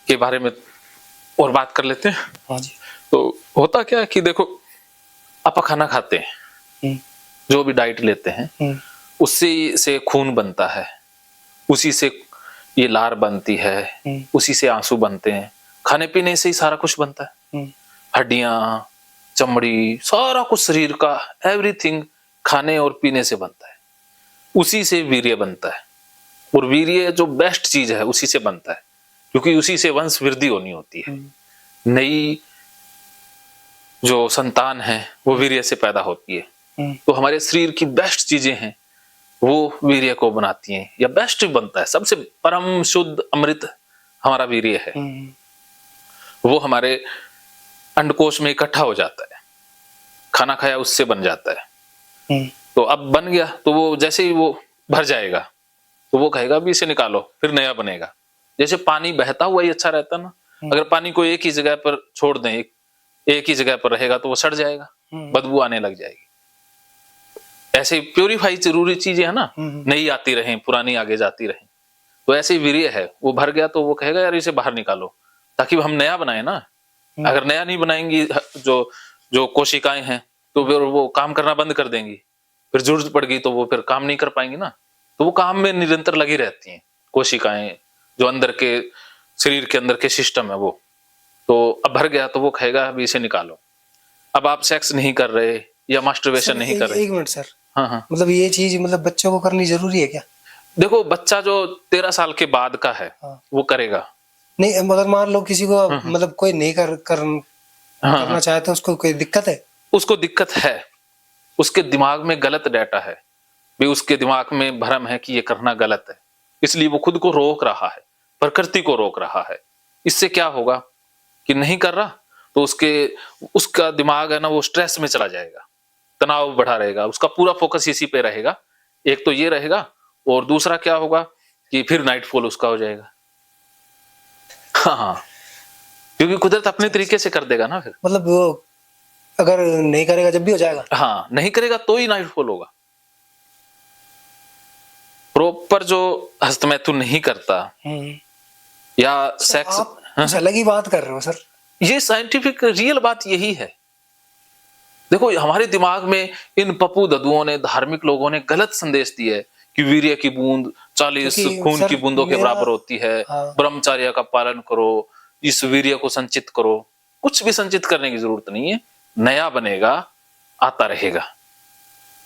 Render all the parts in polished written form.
के बारे में और बात कर लेते हैं। हाँ जी। तो होता क्या है कि देखो, आप खाना खाते हैं, जो भी डाइट लेते हैं, उसी से खून बनता है, उसी से ये लार बनती है, उसी से आंसू बनते हैं, खाने पीने से ही सारा कुछ बनता है। हड्डियां, चमड़ी, सारा कुछ शरीर का एवरीथिंग खाने और पीने से बनता है। उसी से वीर्य बनता है, और वीर्य जो बेस्ट चीज है उसी से बनता है, क्योंकि उसी से वंश वृद्धि होनी होती है। नई जो संतान है वो वीर्य से पैदा होती है। तो हमारे शरीर की बेस्ट चीजें हैं वो वीर्य को बनाती हैं, या बेस्ट बनता है, सबसे परम शुद्ध अमृत हमारा वीर्य है। वो हमारे अंडकोश में इकट्ठा हो जाता है, खाना खाया उससे बन जाता है। तो अब बन गया तो वो जैसे ही वो भर जाएगा तो वो कहेगा अभी इसे निकालो, फिर नया बनेगा। जैसे पानी बहता हुआ ही अच्छा रहता ना, अगर पानी को एक ही जगह पर छोड़ दें, एक ही जगह पर रहेगा तो वो सड़ जाएगा, बदबू आने लग जाएगी। ऐसे प्योरीफाई जरूरी चीजें है ना, नई आती रहे, पुरानी आगे जाती रहे। तो ऐसे ही वीर्य है, वो भर गया तो वो कहेगा यार इसे बाहर निकालो, ताकि हम नया बनाए ना। अगर नया नहीं बनाएंगी जो जो कोशिकाएं हैं तो फिर वो काम करना बंद कर देंगी, फिर जरूरत पड़ गई तो वो फिर काम नहीं कर पाएंगी ना। तो वो काम में निरंतर लगी रहती हैं कोशिकाएं, जो अंदर के शरीर के अंदर के सिस्टम है वो। तो अब भर गया तो वो कहेगा अभी इसे निकालो। अब आप सेक्स नहीं कर रहे या मास्टरबेशन नहीं कर रहे। एक मिनट सर, हाँ, मतलब ये चीज मतलब बच्चों को करनी जरूरी है क्या? देखो, बच्चा जो 13 साल के बाद का है वो करेगा। नहीं, मगर मान लो किसी को मतलब कोई नहीं करना चाहे तो उसको कोई दिक्कत है? उसको दिक्कत है, उसके दिमाग में गलत डाटा है भी, उसके दिमाग में भ्रम है कि ये करना गलत है, इसलिए वो खुद को रोक रहा है, प्रकृति को रोक रहा है। इससे क्या होगा कि नहीं कर रहा तो उसका दिमाग है ना वो स्ट्रेस में चला जाएगा, तनाव बढ़ा रहेगा, उसका पूरा फोकस इसी पे रहेगा। एक तो ये रहेगा, और दूसरा क्या होगा कि फिर नाइटफॉल उसका हो जाएगा। हाँ, क्योंकि कुदरत अपने तरीके से कर देगा ना। फिर मतलब वो अगर नहीं करेगा जब भी हो जाएगा। हाँ, नहीं करेगा तो ही नाइटफॉल होगा। प्रॉपर जो हस्तमैथुन नहीं करता या सेक्स, आप कुछ अलग ही बात कर रहे हो सर। ये साइंटिफिक रियल बात यही है। देखो, हमारे दिमाग में इन पप्पू दद्दुओं ने, धार्मिक लोगों ने गलत संदेश दिया है कि वीर्य की बूंद 40 खून की बूंदों के बराबर होती है। ब्रह्मचर्य का पालन करो, इस वीर्य को संचित करो। कुछ भी संचित करने की जरूरत नहीं है, नया बनेगा, आता रहेगा।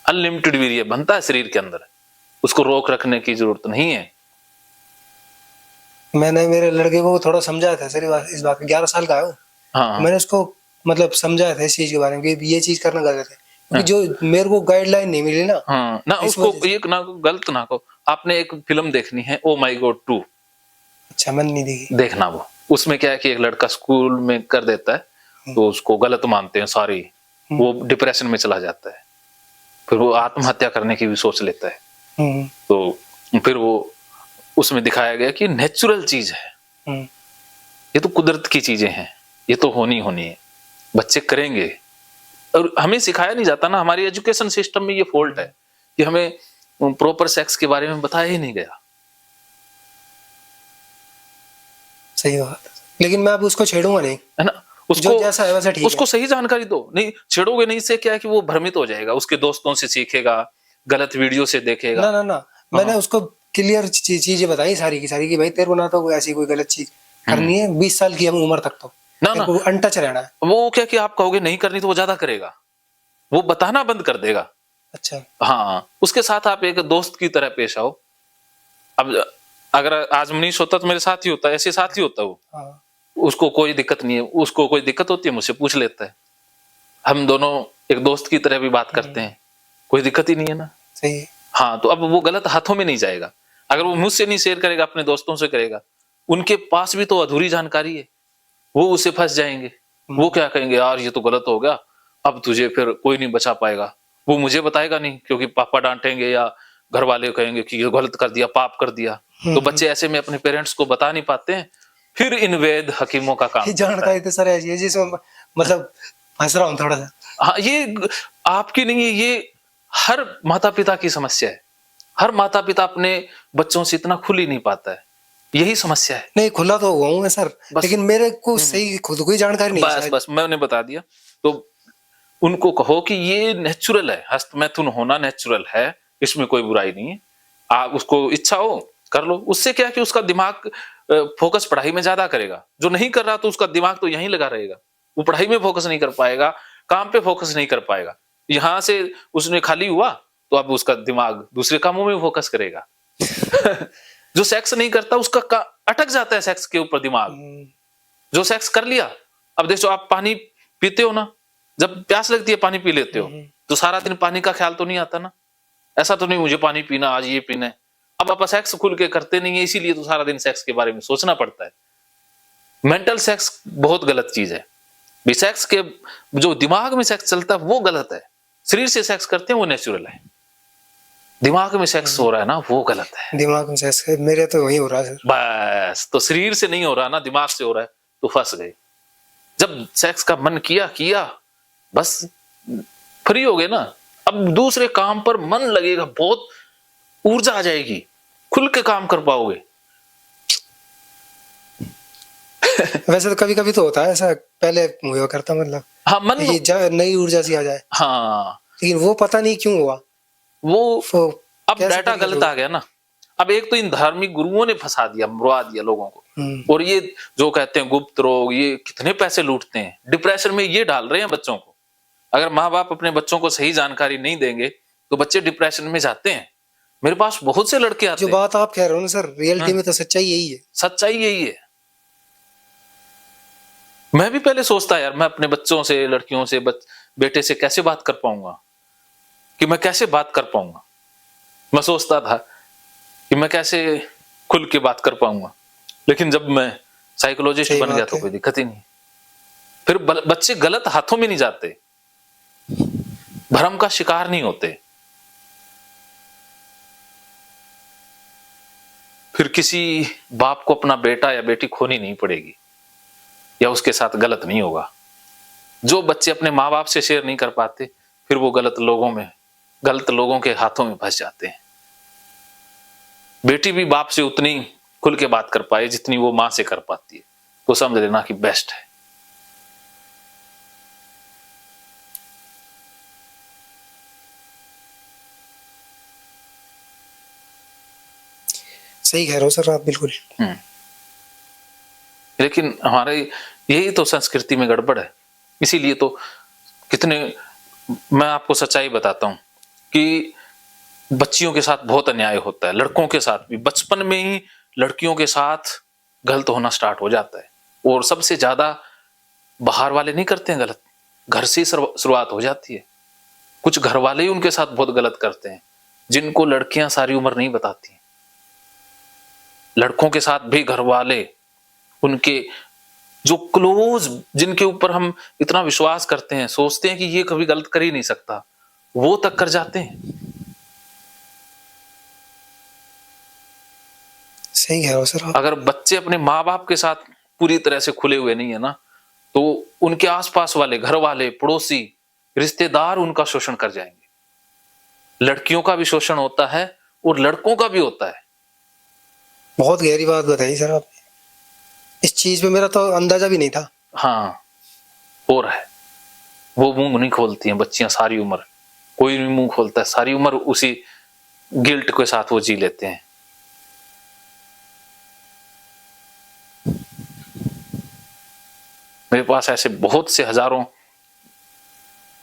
अनलिमिटेड वीर्य बनता है शरीर के अंदर, उसको रोक रखने की जरूरत नहीं है। मैंने मेरे लड़के को थोड़ा समझाया था सर इस बात, 11 साल का है वो। हाँ, मैंने उसको मतलब समझाया था इस चीज के बारे में कि ये चीज करना गलत है, क्योंकि जो मेरे को गाइडलाइन नहीं मिली ना। हाँ, ना उसको एक ना गलत ना को। आपने एक फिल्म देखनी है, ओ माय गॉड 2। अच्छा, मैंने नहीं देखी। देखना वो, उसमें क्या है कि एक लड़का स्कूल में कर देता है तो उसको गलत मानते हैं सारी, वो डिप्रेशन में चला जाता है, फिर वो आत्महत्या करने की भी सोच लेता है। तो फिर वो उसमें दिखाया गया कि नेचुरल चीज है, ये तो कुदरत की चीजें हैं, ये तो होनी है, बच्चे करेंगे। और हमें सिखाया नहीं जाता ना, हमारी एजुकेशन सिस्टम में ये फॉल्ट है कि हमें प्रॉपर सेक्स के बारे में बताया ही नहीं गया। सही बात, लेकिन मैं अब उसको छेड़ूंगा नहीं, है ना। उसको जैसा है वैसा ठीक है। उसको सही जानकारी दो, नहीं छेड़ोगे नहीं से क्या है कि वो भ्रमित हो जाएगा, उसके दोस्तों से सीखेगा, गलत वीडियो से देखेगा। ना मैंने उसको क्लियर चीजें बताई सारी की सारी कि भाई तेरे को ना तो ऐसी कोई गलत चीज करनी है, 20 साल की उम्र तक तो ना अनटच रहना है। वो क्या कि आप कहोगे नहीं करनी तो वो ज्यादा करेगा, वो बताना बंद कर देगा। अच्छा, हाँ, उसके साथ आप एक दोस्त की तरह पेश आओ। अब अगर आज मनीष होता तो मेरे साथ ही होता, ऐसे साथ ही होता वो। उसको कोई दिक्कत नहीं है, उसको कोई दिक्कत होती है मुझसे पूछ लेता है, हम दोनों एक दोस्त की तरह भी बात करते हैं, कोई दिक्कत ही नहीं है ना। सही है। हाँ, तो अब वो गलत हाथों में नहीं जाएगा। अगर वो मुझसे नहीं शेयर करेगा, अपने दोस्तों से करेगा, उनके पास भी तो अधूरी जानकारी है, वो उसे फंस जाएंगे। वो क्या कहेंगे, यार ये तो गलत हो गया, अब तुझे फिर कोई नहीं बचा पाएगा। वो मुझे बताएगा नहीं क्योंकि पापा डांटेंगे या घर वाले कहेंगे कि ये गलत कर दिया, पाप कर दिया। तो बच्चे ऐसे में अपने पेरेंट्स को बता नहीं पाते हैं, फिर इन वैद हकीमों का काम। जानकारी तो सर ऐसी है जिसमें मतलब फंस रहा हूँ थोड़ा सा। हाँ, ये आपकी नहीं है, ये हर माता पिता की समस्या है। हर माता पिता अपने बच्चों से इतना खुल ही नहीं पाता है। यही समस्या है। नहीं खुला तो हुआ हूँ मैं सर, बस। लेकिन मेरे को सही खुद को ही जानकारी नहीं है बस शायद। बस मैंने बता दिया। तो उनको कहो कि ये नेचुरल है, हस्तमैथुन होना नेचुरल है, इसमें कोई बुराई नहीं है। आप उसको इच्छा हो कर लो। उससे क्या कि उसका दिमाग फोकस पढ़ाई में ज्यादा करेगा। जो नहीं कर रहा तो उसका दिमाग तो यहीं लगा रहेगा, वो पढ़ाई में फोकस नहीं कर पाएगा, काम पे फोकस नहीं कर पाएगा। यहां से उसने खाली हुआ तो अब उसका दिमाग दूसरे कामों में फोकस करेगा। जो सेक्स नहीं करता उसका अटक जाता है सेक्स के ऊपर दिमाग। जो सेक्स कर लिया, अब देखो आप पानी पीते हो ना, जब प्यास लगती है पानी पी लेते हो, तो सारा दिन पानी का ख्याल तो नहीं आता ना। ऐसा तो नहीं मुझे पानी पीना, आज ये पीना है। अब आप सेक्स खुल के करते नहीं है, इसीलिए तो सारा दिन सेक्स के बारे में सोचना पड़ता है। मेंटल सेक्स बहुत गलत चीज है। भी सेक्स के जो दिमाग में सेक्स चलता है वो गलत है। शरीर से सेक्स करते हैं वो नेचुरल है, दिमाग में सेक्स हो रहा है ना वो गलत है। दिमाग में सेक्स मेरे तो वही हो रहा है सर। बस, तो शरीर से नहीं हो रहा ना, दिमाग से हो रहा है, तो फंस गए। जब सेक्स का मन किया बस फ्री हो गए ना, अब दूसरे काम पर मन लगेगा, बहुत ऊर्जा आ जाएगी, खुल के काम कर पाओगे। वैसे तो कभी कभी तो होता है ऐसा, पहले हुआ करता मतलब हाँ मन ये नई ऊर्जा सी आ जाए। हाँ, लेकिन वो पता नहीं क्यों हुआ वो अब कैसे डाटा करेंगे गलत लोग? आ गया ना। अब एक तो इन धार्मिक गुरुओं ने फंसा दिया, मरवा दिया लोगों को। और ये जो कहते हैं गुप्त रोग, ये कितने पैसे लूटते हैं, डिप्रेशन में ये डाल रहे हैं बच्चों को। अगर माँ बाप अपने बच्चों को सही जानकारी नहीं देंगे तो बच्चे डिप्रेशन में जाते हैं। मेरे पास बहुत से लड़के आते जो हैं। बात आप कह रहे हो ना सर, रियलिटी में तो सच्चाई यही है। सच्चाई यही है। मैं भी पहले सोचता यार, मैं अपने बच्चों से, लड़कियों से, बेटे से कैसे बात कर पाऊंगा, कि मैं कैसे बात कर पाऊंगा। मैं सोचता था कि मैं कैसे खुल के बात कर पाऊंगा, लेकिन जब मैं साइकोलॉजिस्ट बन गया तो कोई दिक्कत ही नहीं। फिर बच्चे गलत हाथों में नहीं जाते, भ्रम का शिकार नहीं होते। फिर किसी बाप को अपना बेटा या बेटी खोनी नहीं पड़ेगी, या उसके साथ गलत नहीं होगा। जो बच्चे अपने माँ बाप से शेयर नहीं कर पाते, फिर वो गलत लोगों के हाथों में फंस जाते हैं। बेटी भी बाप से उतनी खुल के बात कर पाए जितनी वो माँ से कर पाती है, तो समझ लेना कि बेस्ट है। सही कह रहे हो सर आप बिल्कुल। लेकिन हमारे यही तो संस्कृति में गड़बड़ है। इसीलिए तो कितने, मैं आपको सच्चाई बताता हूं कि बच्चियों के साथ बहुत अन्याय होता है, लड़कों के साथ भी। बचपन में ही लड़कियों के साथ गलत होना स्टार्ट हो जाता है, और सबसे ज्यादा बाहर वाले नहीं करते हैं गलत, घर से शुरुआत हो जाती है। कुछ घर वाले ही उनके साथ बहुत गलत करते हैं, जिनको लड़कियां सारी उम्र नहीं बताती। लड़कों के साथ भी घर वाले, उनके जो क्लोज, जिनके ऊपर हम इतना विश्वास करते हैं, सोचते हैं कि ये कभी गलत कर ही नहीं सकता, वो तक कर जाते हैं। सही कह रहे हो सर आप। अगर बच्चे अपने माँ बाप के साथ पूरी तरह से खुले हुए नहीं है ना, तो उनके आसपास वाले, घर वाले, पड़ोसी, रिश्तेदार उनका शोषण कर जाएंगे। लड़कियों का भी शोषण होता है और लड़कों का भी होता है। बहुत गहरी बात बताई सर आपने, इस चीज पे मेरा तो अंदाजा भी नहीं था। हाँ, हो रहा है। वो मुंह नहीं खोलती हैं बच्चियां सारी उम्र, कोई नहीं मुंह खोलता है सारी उम्र, उसी गिल्ट के साथ वो जी लेते हैं। मेरे पास ऐसे बहुत से हजारों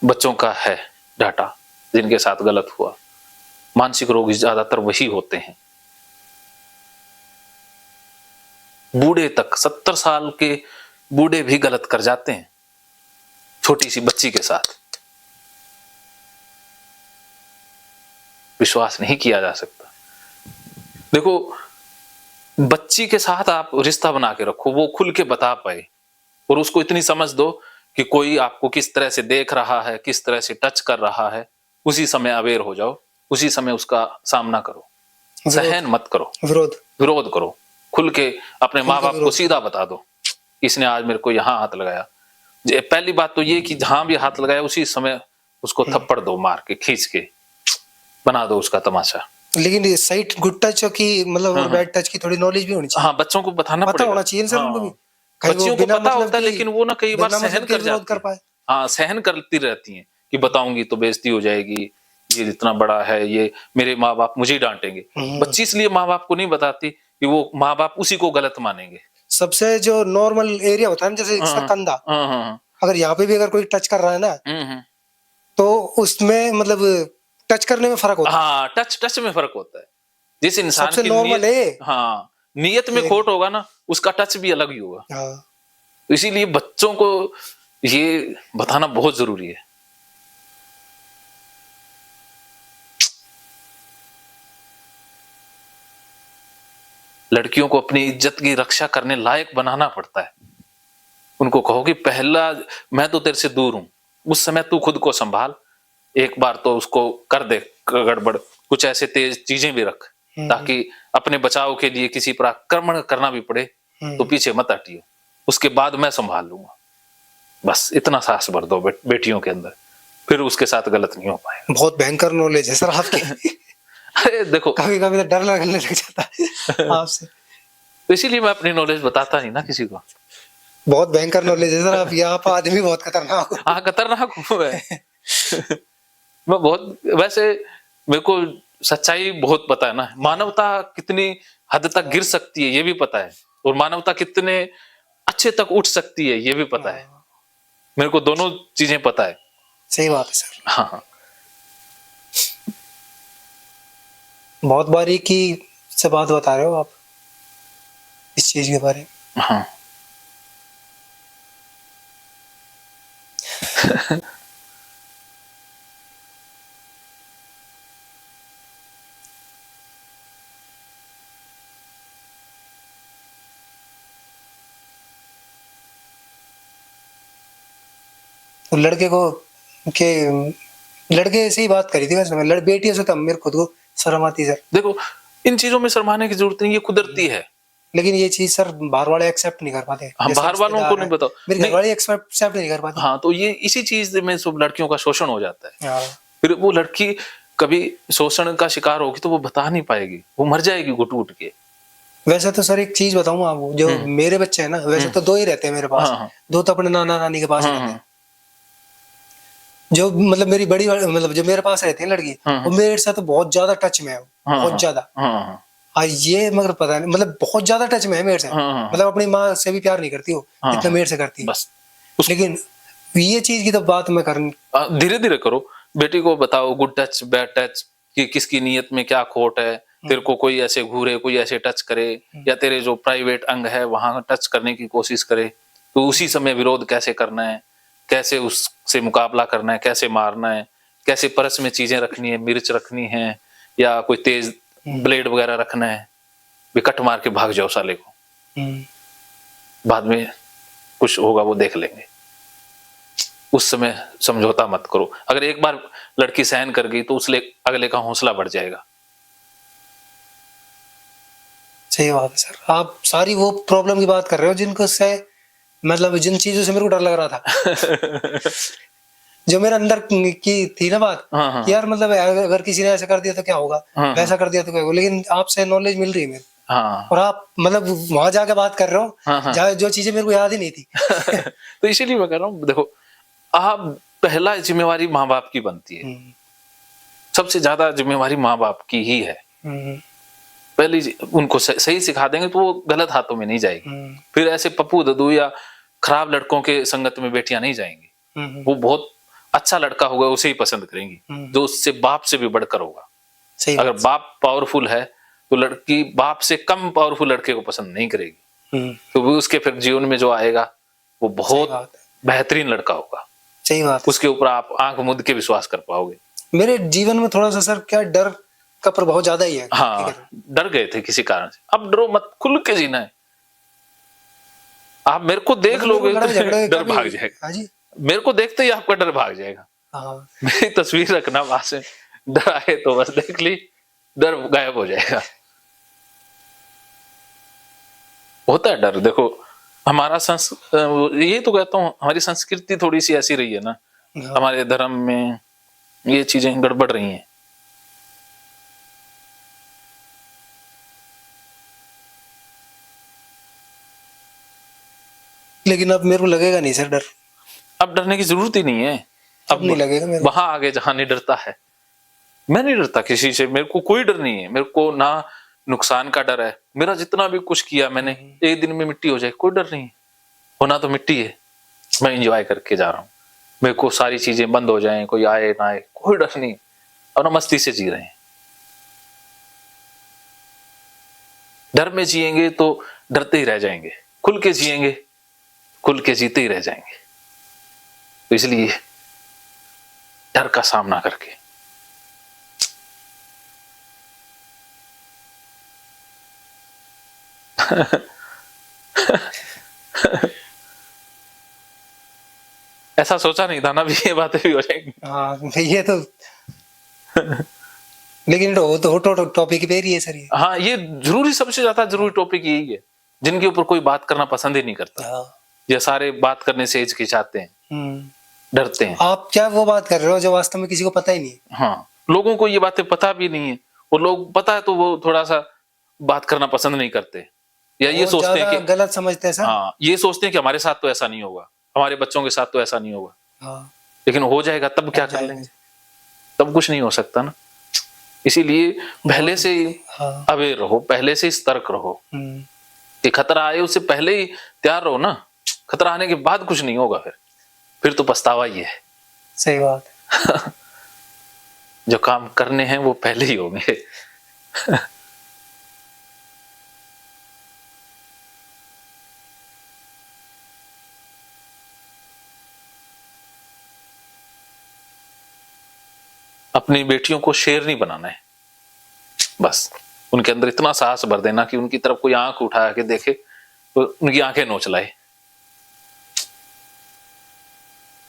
बच्चों का है डाटा जिनके साथ गलत हुआ। मानसिक रोगी ज्यादातर वही होते हैं। बूढ़े तक, 70 साल के बूढ़े भी गलत कर जाते हैं छोटी सी बच्ची के साथ। विश्वास नहीं किया जा सकता। देखो, बच्ची के साथ आप रिश्ता बना के रखो, वो खुल के बता पाए, और उसको इतनी समझ दो कि कोई आपको किस तरह से देख रहा है, किस तरह से टच कर रहा है, उसी समय अवेयर हो जाओ, उसी समय उसका सामना करो, सहन मत करो, विरोध करो। खुल के अपने माँ बाप को सीधा बता दो, इसने आज मेरे को यहाँ हाथ लगाया। पहली बात तो ये कि जहां भी हाथ लगाया उसी समय उसको थप्पड़ दो, मार के, खींच के बना दो उसका तमाशा। लेकिन ये सही गुड टच की मतलब और बैड टच की थोड़ी नॉलेज भी होनी चाहिए। हाँ, बच्चों को बताना पता पड़ेगा। होना चाहिए ना सर उनको भी। हाँ, कहीं वो बच्चियों को बिना पता मतलब होता है की लेकिन वो ना कई बार बिना सहन मतलब के कर विरोध जाती कर है। पाए। हाँ, सहन करती रहती हैं कि बताऊंगी तो बेइज्जती हो जाएगी, ये इतना बड़ा है, ये मेरे माँ बाप मुझे ही डांटेंगे। बच्ची इसलिए माँ बाप को नहीं बताती कि वो माँ बाप उसी को गलत मानेंगे। सबसे जो नॉर्मल एरिया होता है ना, जैसे इसका हाँ, कंधा, हाँ, हाँ, हाँ, अगर यहाँ पे भी अगर कोई टच कर रहा है ना, तो उसमें मतलब टच करने में फर्क होता है। हाँ, टच टच में फर्क होता है। जिस इंसान सबसे की नॉर्मल नीयत, है हाँ, नीयत में ये। खोट होगा ना, उसका टच भी अलग ही होगा। हाँ, तो इसीलिए बच्चों को ये बताना बहुत जरूरी है। लड़कियों को अपनी इज्जत की रक्षा करने लायक बनाना पड़ता है। उनको कहो कि पहला मैं तो तेरे से दूर हूं, उस समय तू खुद को संभाल, एक बार तो उसको कर दे गड़बड़, कुछ ऐसे तेज चीजें भी रख ताकि अपने बचाव के लिए किसी पर आक्रमण करना भी पड़े तो पीछे मत हटियो, उसके बाद मैं संभाल लूंगा। बस इतना साहस भर दो बेटियों के अंदर, फिर उसके साथ गलत नहीं हो पाएगा। बहुत भयंकर नॉलेज है सर आपकी। अरे देखो, कभी कभी तो डर लगने लग जाता है आपसे। तो इसीलिए मैं अपनी नॉलेज बताता नहीं ना किसी को। बहुत भयंकर नॉलेज है सर आप, यहाँ पर आदमी बहुत खतरनाक हो। हाँ, खतरनाक हूँ मैं। मैं बहुत, वैसे मेरे को सच्चाई बहुत पता है ना, मानवता कितनी हद तक गिर सकती है ये भी पता है, और मानवता कितने अच्छे तक उठ सकती है ये भी पता है। मेरे को दोनों चीजें पता है। सही बात है सर। हाँ, हाँ, बहुत बारीकी से बात बता रहे हो आप इस चीज के बारे में। हाँ। तो लड़के को के लड़के से ही बात करी थी वैसे, मैं बेटियों से तो मेरे खुद को शर्म आती है सर। देखो, इन चीजों में शर्माने की जरूरत नहीं, ये कुदरती है। लेकिन ये चीज सर बाहर वाले एक्सेप्ट नहीं कर पाते, हम जैसे बाहर वालों को रिश्तेदार नहीं हैं, बताओ मेरे घर नहीं। वाले एक्सेप्ट नहीं कर पाते। हाँ, तो ये इसी चीज में सब लड़कियों का शोषण हो जाता है। हाँ। फिर वो लड़की कभी शोषण का शिकार होगी तो वो बता नहीं पाएगी, वो मर जाएगी घुट घुट के। वैसे तो सर एक चीज बताऊं आपको, जो मेरे बच्चे हैं ना, वैसे तो 2 ही रहते हैं मेरे पास। हाँ, हाँ, दो तो अपने नाना नानी के पास ही हाँ, रहते हैं। हाँ, जो मतलब मेरी बड़ी मतलब जो मेरे पास रहती है लड़की, हाँ, वो मेरे साथ तो बहुत ज्यादा टच में है, हाँ, बहुत हाँ, ज्यादा। हाँ, हाँ, हाँ, ये मगर पता नहीं, मतलब बहुत ज्यादा टच में है मेरे से। हाँ, हाँ, मतलब अपनी माँ से भी प्यार नहीं करती हो हाँ, जितना हाँ, मेरे से करती है। बस लेकिन ये चीज की तो बात मैं कर। धीरे धीरे करो। बेटी को बताओ गुड टच बैड टच, कि किसकी नीयत में क्या खोट है। तेरे को कोई ऐसे घूरे, कोई ऐसे टच करे, या तेरे जो प्राइवेट अंग है वहां टच करने की कोशिश करे, तो उसी समय विरोध कैसे करना है, कैसे उससे मुकाबला करना है, कैसे मारना है, कैसे परस में चीजें रखनी है, मिर्च रखनी है या कोई तेज ब्लेड वगैरह रखना है, विकट मार के भाग जाओ साले को, बाद में कुछ होगा वो देख लेंगे। उस समय समझौता मत करो। अगर एक बार लड़की सहन कर गई तो उसले अगले का हौसला बढ़ जाएगा। सही बात है सर, आप सारी वो प्रॉब्लम की बात कर रहे हो जिनको से मतलब जिन चीजों से मेरे को डर लग रहा था। जो मेरे अंदर की थी ना बात, हाँ, हाँ, कि यार मतलब अगर किसी ने ऐसा कर दिया तो क्या होगा, हाँ, वैसा कर दिया तो क्या होगा। लेकिन आपसे नॉलेज मिल रही है मेरे, हाँ, और आप मतलब वहां जाके बात कर रहे हो हाँ, हाँ। जहाँ जो चीजें मेरे को याद ही नहीं थी। तो इसीलिए मैं कह रहा हूँ, देखो, आप पहला जिम्मेवारी माँ बाप की बनती है। सबसे ज्यादा जिम्मेवारी माँ बाप की ही है। पहली उनको सही सिखा देंगे तो वो गलत हाथों में नहीं जाएगी। फिर ऐसे पप्पू दद्दू या खराब लड़कों के संगत में बेटियां नहीं जाएंगी। वो बहुत अच्छा लड़का होगा उसे ही पसंद करेंगी, जो उससे बाप से भी बढ़कर होगा। अगर बाप पावरफुल है तो लड़की बाप से कम पावरफुल लड़के को पसंद नहीं करेगी। तो वो उसके फिर जीवन में जो आएगा वो बहुत बेहतरीन लड़का होगा। सही बात। उसके ऊपर आप आंख मूंद के विश्वास कर पाओगे। मेरे जीवन में थोड़ा सा सर क्या डर का प्रभाव ज्यादा ही है। हाँ, डर गए थे किसी कारण से, अब डरो मत, खुल के जीना है। आप मेरे को देख लोगे तो डर भाग जाएगा। मेरे को देखते ही आपका डर भाग जाएगा। मेरी तस्वीर रखना पास में, डर आए तो बस देख ली, डर गायब हो जाएगा। होता है डर। देखो हमारा ये तो कहता हूँ हमारी संस्कृति थोड़ी सी ऐसी रही है ना, हमारे धर्म में ये चीजें गड़बड़ रही हैं। लेकिन अब मेरे को लगेगा नहीं सर डर, अब डरने की जरूरत ही नहीं है। अब नहीं लगेगा मेरे को। वहां आगे जहां नहीं डरता है, मैं नहीं डरता किसी से, मेरे को कोई डर नहीं है, मेरे को ना नुकसान का डर है। मेरा जितना भी कुछ किया मैंने, एक दिन में मिट्टी हो जाए कोई डर नहीं है, होना तो मिट्टी है। मैं एंजॉय करके जा रहा हूँ, मेरे को सारी चीजें बंद हो जाएं, कोई आए ना आए कोई डर नहीं, अपना मस्ती से जी रहे हैं। डर में जिएंगे तो डरते ही रह जाएंगे, खुल के जिएंगे खुल के जीते ही रह जाएंगे। तो इसलिए डर का सामना करके ऐसा सोचा नहीं था ना भी ये बातें भी हो जाएंगी। हाँ ये तो लेकिन तो टॉपिक पे ही है सर ये। हाँ ये जरूरी, सबसे ज्यादा जरूरी टॉपिक यही है, जिनके ऊपर कोई बात करना पसंद ही नहीं करता। हाँ। ये सारे बात करने से हिचकिचाते हैं, डरते हैं। आप क्या वो बात कर रहे हो जो वास्तव में किसी को पता ही नहीं है। हाँ, लोगों को ये बातें पता भी नहीं है, और लोग पता है तो वो थोड़ा सा बात करना पसंद नहीं करते, या ये सोचते हैं कि गलत समझते हैं सर। हाँ, ये सोचते हैं कि हमारे साथ तो ऐसा नहीं होगा, हमारे बच्चों के साथ तो ऐसा नहीं होगा। हाँ। लेकिन हो जाएगा तब क्या कर लेंगे, तब कुछ नहीं हो सकता ना। इसीलिए पहले से अवेयर रहो, पहले से सतर्क रहो कि खतरा आए उससे पहले ही तैयार रहो ना। खतरा आने के बाद कुछ नहीं होगा, फिर तो पछतावा ही है। सही बात है। जो काम करने हैं वो पहले ही होंगे। अपनी बेटियों को शेर नहीं बनाना है, बस उनके अंदर इतना साहस भर देना कि उनकी तरफ कोई आंख उठा के देखे तो उनकी आंखें नोच लाए।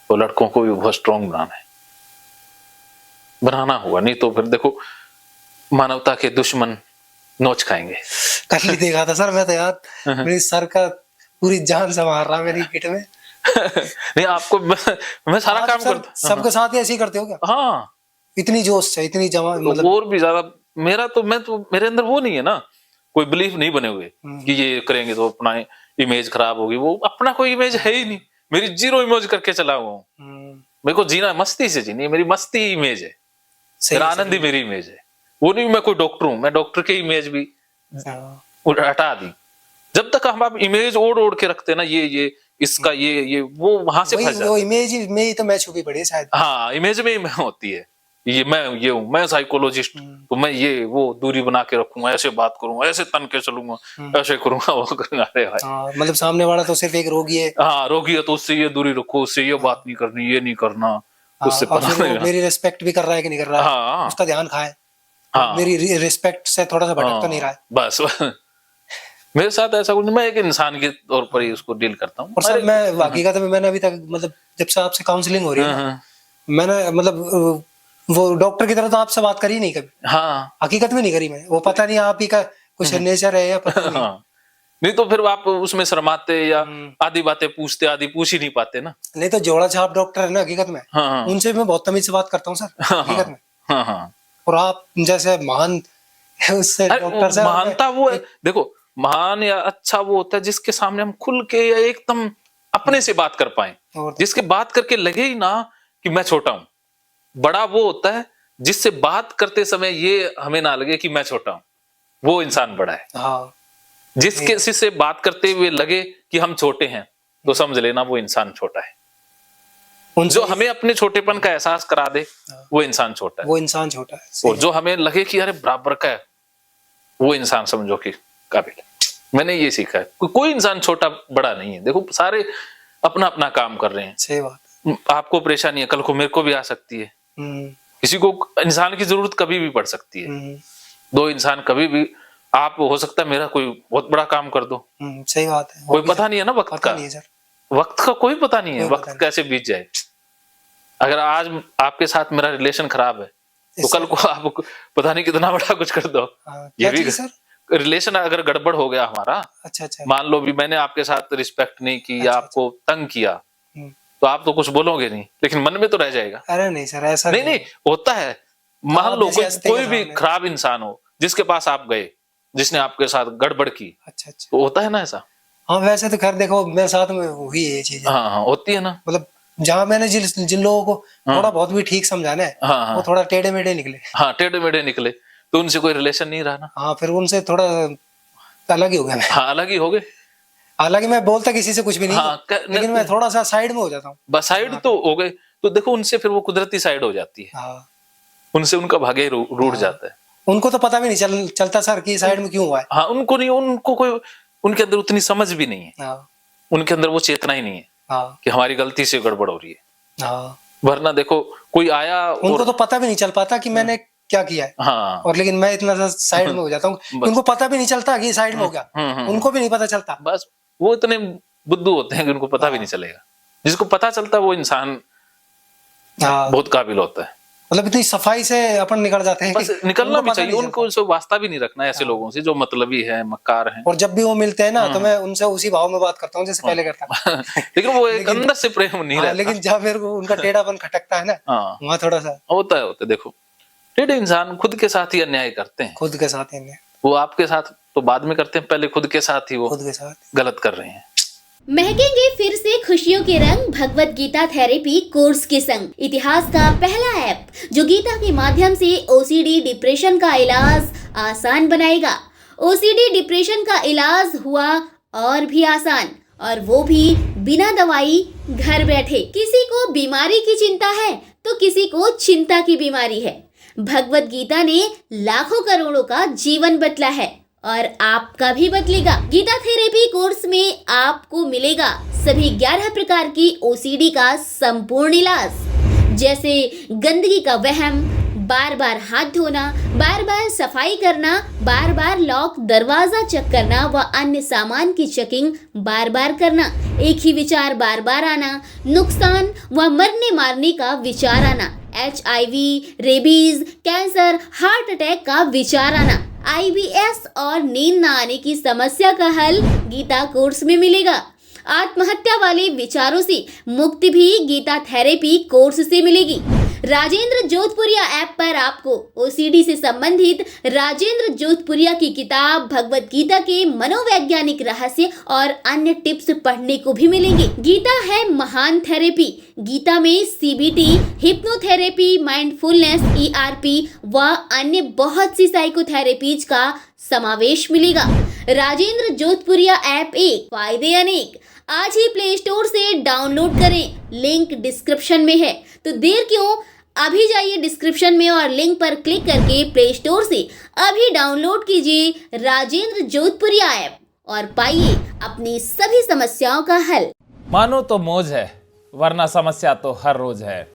तो लड़कों को भी बहुत स्ट्रांग बनाना होगा, नहीं तो फिर देखो मानवता के दुश्मन नोच खाएंगे। कल ही देखा था सर मैं तो यार, मेरी सर का पूरी जान से मार रहा मेरी किट में। नहीं आपको मैं सारा काम करता, सबके साथ ही ऐसे ही करते हो क्या? हाँ, इतनी जोश है, इतनी जमा, मतलब और भी ज्यादा। मैं तो मेरे अंदर वो नहीं है ना, कोई बिलीफ नहीं बने हुए कि ये करेंगे तो अपना इमेज खराब होगी। वो अपना कोई इमेज है ही नहीं, मेरी जीरो इमेज करके चला हुआ हूँ। मेरे को जीना मस्ती से जीनी है, मेरी मस्ती इमेज है, मेरा आनंद ही मेरी इमेज है। वो नहीं मैं कोई डॉक्टर हूँ, मैं डॉक्टर की इमेज भी हटा दी। जब तक हम इमेज ओढ़ के रखते ना, ये इसका ये वो वहां से फंस जाता है। इमेज में ही तो मैं छुपी पड़ी है शायद। हाँ, इमेज में ही मैं होती है, ये हूँ, मैं साइकोलॉजिस्ट, तो मैं ये वो दूरी बना के रखूंगा, ऐसे बात करूंगा, ऐसे तन के चलूंगा, ऐसे करूंगा, वो करूंगा। अरे भाई मतलब सामने वाला तो सिर्फ एक रोगी है। हाँ, रोगी है तो उससे ये दूरी रखो, उससे ये बात नहीं करनी, ये नहीं करना, उससे मेरी रिस्पेक्ट भी कर रहा है कि नहीं कर रहा है, हाँ, उसका ध्यान खाए। हाँ, मेरी रिस्पेक्ट से थोड़ा सा भटक तो नहीं रहा है। बस मेरे साथ ऐसा कुछ नहीं, मैं एक इंसान के तौर पर ही उसको डील करता हूँ। और सर मैं हकीकत में मैंने अभी तक, मतलब जब से आपसे काउंसलिंग हो रही है, मैंने मतलब वो डॉक्टर की तरह तो आपसे बात करी नहीं कभी। हाँ, हकीकत में नहीं करी मैं। वो पता नहीं आप ही का कुछ नेचर है या पता नहीं। नहीं तो फिर आप उसमें शर्माते या आधी बातें पूछते, आधी पूछ ही नहीं पाते ना। नहीं तो जोड़ा छाप डॉक्टर है ना हकीकत में, हाँ, उनसे मैं बहुत तमीज से बात करता हूँ सर हकीकत में। हाँ, हाँ। और आप जैसे महान उससे डॉक्टर से महानता वो है, देखो महान या अच्छा वो होता है जिसके सामने हम खुल के या एकदम अपने से बात कर पाए, जिसके बात करके लगे ही ना कि मैं छोटा हूं। बड़ा वो होता है जिससे बात करते समय ये हमें ना लगे कि मैं छोटा हूं, वो इंसान बड़ा है। हाँ। जिसके से बात करते हुए लगे कि हम छोटे हैं, तो समझ लेना वो इंसान छोटा है। जो हमें अपने छोटेपन का एहसास करा दे, वो इंसान छोटा है। वो इंसान छोटा है। और जो हमें लगे कि अरे बराबर का है, वो इंसान समझो कि काबिल है। मैंने ये सीखा है, कोई इंसान छोटा बड़ा नहीं है। देखो सारे अपना अपना काम कर रहे हैं। सही बात। आपको परेशानी है, कल को मेरे को भी आ सकती है, किसी को इंसान की जरूरत कभी भी पड़ सकती है। दो इंसान कभी भी, आप हो सकता है मेरा कोई बहुत बड़ा काम कर दो। सही बात है। कोई पता नहीं है ना वक्त का, वक्त का कोई पता नहीं है, वक्त कैसे बीत जाए। अगर आज आपके साथ मेरा रिलेशन खराब है, तो कल को आप पता नहीं कितना बड़ा कुछ कर दो। ये भी रिलेशन अगर गड़बड़ हो गया हमारा, अच्छा, मान लो भी मैंने आपके साथ रिस्पेक्ट नहीं की या आपको तंग किया, तो आप तो कुछ बोलोगे नहीं, लेकिन मन में तो रह जाएगा। अरे नहीं सर, ऐसा नहीं होता है। मान लो कोई भी खराब इंसान हो जिसके पास आप गए, जिसने आपके साथ गड़बड़ की, तो होता है ना ऐसा। हाँ वैसे तो खैर देखो मेरे साथ में हुई है ये चीज, हाँ हाँ होती है ना। मतलब जहाँ मैंने जिन जिन लोगों को थोड़ा बहुत भी ठीक समझाना है, हाँ हाँ वो थोड़ा टेढ़े मेढ़े निकले। हाँ टेढ़े मेढ़े निकले तो उनसे कोई रिलेशन नहीं रहा ना। हाँ फिर उनसे थोड़ा अलग ही हो गया मैं। हाँ अलग ही हो गए। हालांकि मैं बोलता किसी से कुछ भी नहीं, हाँ लेकिन मैं थोड़ा सा साइड में हो जाता हूँ। बस साइड तो हो गए, तो देखो उनसे फिर वो कुदरती साइड हो जाती है, हाँ उनसे उनका भाग्य रूठ जाता है। उनको तो पता भी नहीं चलता सर कि साइड में क्यों हुआ है। हाँ उनको नहीं, उनको कोई उनके अंदर उतनी समझ भी नहीं है, हाँ उनके अंदर वो चेतना ही नहीं है हाँ कि हमारी गलती से गड़बड़ हो रही है। हाँ वरना देखो कोई आया उनको तो पता भी नहीं चल पाता कि मैंने क्या किया है, हाँ और लेकिन मैं इतना सा साइड में हो जाता हूँ, उनको पता भी नहीं चलता कि साइड में हो गया, उनको भी नहीं पता चलता। बस वो इतने बुद्धू होते हैं कि उनको पता भी नहीं चलेगा। जिसको पता चलता है वो इंसान हाँ बहुत काबिल होता है। मतलब इतनी सफाई से अपन निकल जाते हैं बस कि निकलना उनको भी पता चाहिए, नहीं उनको चलता। उनसे वास्ता भी नहीं रखना है ऐसे लोगों से जो मतलबी है, मक्कार हैं। और जब भी वो मिलते हैं ना तो मैं उनसे उसी भाव में बात करता हूँ जैसे पहले करता था। लेकिन वो एक अंदर से प्रेम नहीं हाँ, रहता। लेकिन जब मेरे को उनका टेढ़ापन खटकता है ना, हाँ वहाँ थोड़ा सा होता है। देखो टेढ़े इंसान खुद के साथ ही अन्याय करते हैं, खुद के साथ ही वो आपके साथ तो बाद में करते हैं, पहले खुद के साथ ही वो खुद के साथ गलत कर रहे हैं। महकेंगे फिर से खुशियों के रंग भगवत गीता थेरेपी कोर्स के संग। इतिहास का पहला ऐप जो गीता के माध्यम से ओसीडी डिप्रेशन का इलाज आसान बनाएगा। ओसीडी डिप्रेशन का इलाज हुआ और भी आसान, और वो भी बिना दवाई, घर बैठे। किसी को बीमारी की चिंता है तो किसी को चिंता की बीमारी है। भगवत गीता ने लाखों करोड़ों का जीवन बदला है और आपका भी बदलेगा। गीता थेरेपी कोर्स में आपको मिलेगा सभी 11 प्रकार की ओसीडी का संपूर्ण इलाज, जैसे गंदगी का वहम, बार बार हाथ धोना, बार बार सफाई करना, बार बार लॉक दरवाजा चेक करना व अन्य सामान की चेकिंग बार बार करना, एक ही विचार बार बार आना, नुकसान व मरने मारने का विचार आना, HIV, rabies, cancer, heart attack का विचार आना, IBS और नींद न आने की समस्या का हल गीता कोर्स में मिलेगा। आत्महत्या वाले विचारों से मुक्ति भी गीता थेरेपी कोर्स से मिलेगी। राजेंद्र जोधपुरिया ऐप पर आपको ओसीडी से संबंधित राजेंद्र जोधपुरिया की किताब भगवत गीता के मनोवैज्ञानिक रहस्य और अन्य टिप्स पढ़ने को भी मिलेंगे। गीता है महान थेरेपी। गीता में CBT, हिप्नोथेरेपी, माइंडफुलनेस, ERP व अन्य बहुत सी साइकोथेरेपीज का समावेश मिलेगा। राजेंद्र जोधपुरिया ऐप एक, फायदे अनेक। आज ही प्ले स्टोर से डाउनलोड करें, लिंक डिस्क्रिप्शन में है। तो देर क्यों, अभी जाइए डिस्क्रिप्शन में और लिंक पर क्लिक करके प्ले स्टोर से अभी डाउनलोड कीजिए राजेंद्र जोधपुरिया ऐप और पाइए अपनी सभी समस्याओं का हल। मानो तो मौज है, वरना समस्या तो हर रोज है।